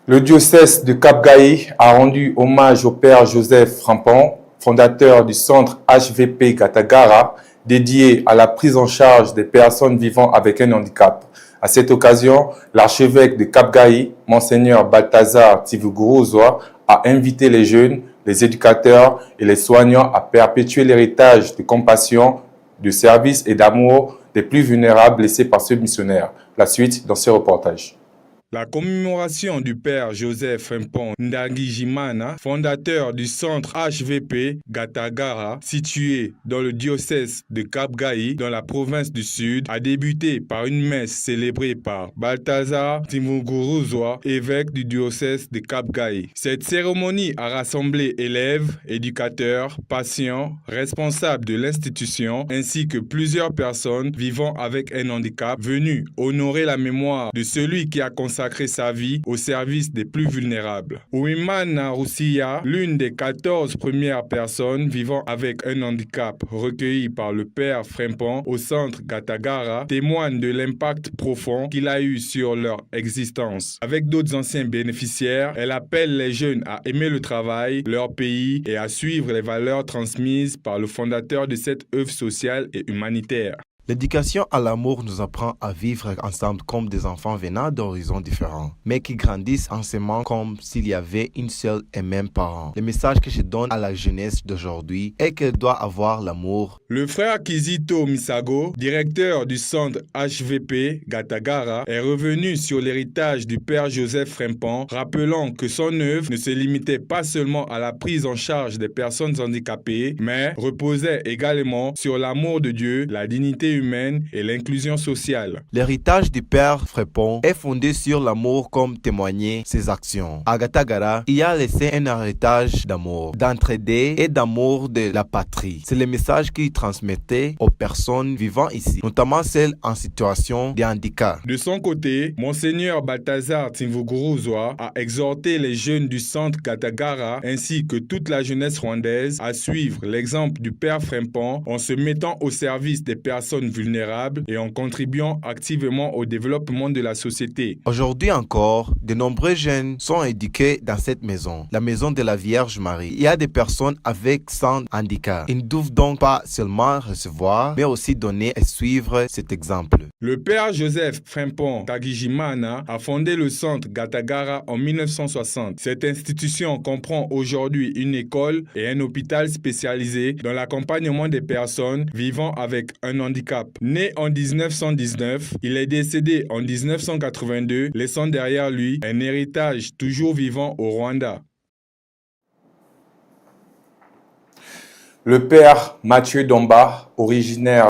Le diocèse de Cap-Gaï a rendu hommage au père Joseph Frampon, fondateur du centre HVP Gatagara, dédié à la prise en charge des personnes vivant avec un handicap. À cette occasion, l'archevêque de Cap-Gaï, Monseigneur Balthazar Tivuguruzwa, a invité les jeunes, les éducateurs et les soignants à perpétuer l'héritage de compassion, de service et d'amour des plus vulnérables laissés par ce missionnaire. La suite dans ce reportage. La commémoration du père Joseph Frimpong Ndagijimana, fondateur du centre HVP Gatagara, situé dans le diocèse de Cap-Gaï, dans la province du Sud, a débuté par une messe célébrée par Balthazar Tivuguruzwa, évêque du diocèse de Cap-Gaï. Cette cérémonie a rassemblé élèves, éducateurs, patients, responsables de l'institution, ainsi que plusieurs personnes vivant avec un handicap, venues honorer la mémoire de celui qui a consacré sa vie au service des plus vulnérables. Ouimana Roussia, l'une des 14 premières personnes vivant avec un handicap recueillies par le père Frimpong au centre Gatagara, témoigne de l'impact profond qu'il a eu sur leur existence. Avec d'autres anciens bénéficiaires, elle appelle les jeunes à aimer le travail, leur pays et à suivre les valeurs transmises par le fondateur de cette œuvre sociale et humanitaire. L'éducation à l'amour nous apprend à vivre ensemble comme des enfants venant d'horizons différents, mais qui grandissent ensemble comme s'il y avait une seule et même parent. Le message que je donne à la jeunesse d'aujourd'hui est qu'elle doit avoir l'amour. Le frère Kizito Misago, directeur du centre HVP Gatagara, est revenu sur l'héritage du père Joseph Frimpong, rappelant que son œuvre ne se limitait pas seulement à la prise en charge des personnes handicapées, mais reposait également sur l'amour de Dieu, la dignité humaine et l'inclusion sociale. L'héritage du père Frimpong est fondé sur l'amour comme témoigner ses actions. À Gatagara, il a laissé un héritage d'amour, d'entraide et d'amour de la patrie. C'est le message qu'il transmettait aux personnes vivant ici, notamment celles en situation de handicap. De son côté, Monseigneur Balthazar Tivuguruzwa a exhorté les jeunes du centre Gatagara ainsi que toute la jeunesse rwandaise à suivre l'exemple du père Frimpong en se mettant au service des personnes vulnérables et en contribuant activement au développement de la société. Aujourd'hui encore, de nombreux jeunes sont éduqués dans cette maison, la maison de la Vierge Marie. Il y a des personnes avec sans handicap. Ils ne doivent donc pas seulement recevoir, mais aussi donner et suivre cet exemple. Le père Joseph Frimpong Ndagijimana a fondé le centre Gatagara en 1960. Cette institution comprend aujourd'hui une école et un hôpital spécialisé dans l'accompagnement des personnes vivant avec un handicap. Né en 1919, il est décédé en 1982, laissant derrière lui un héritage toujours vivant au Rwanda. Le père Mathieu Domba, originaire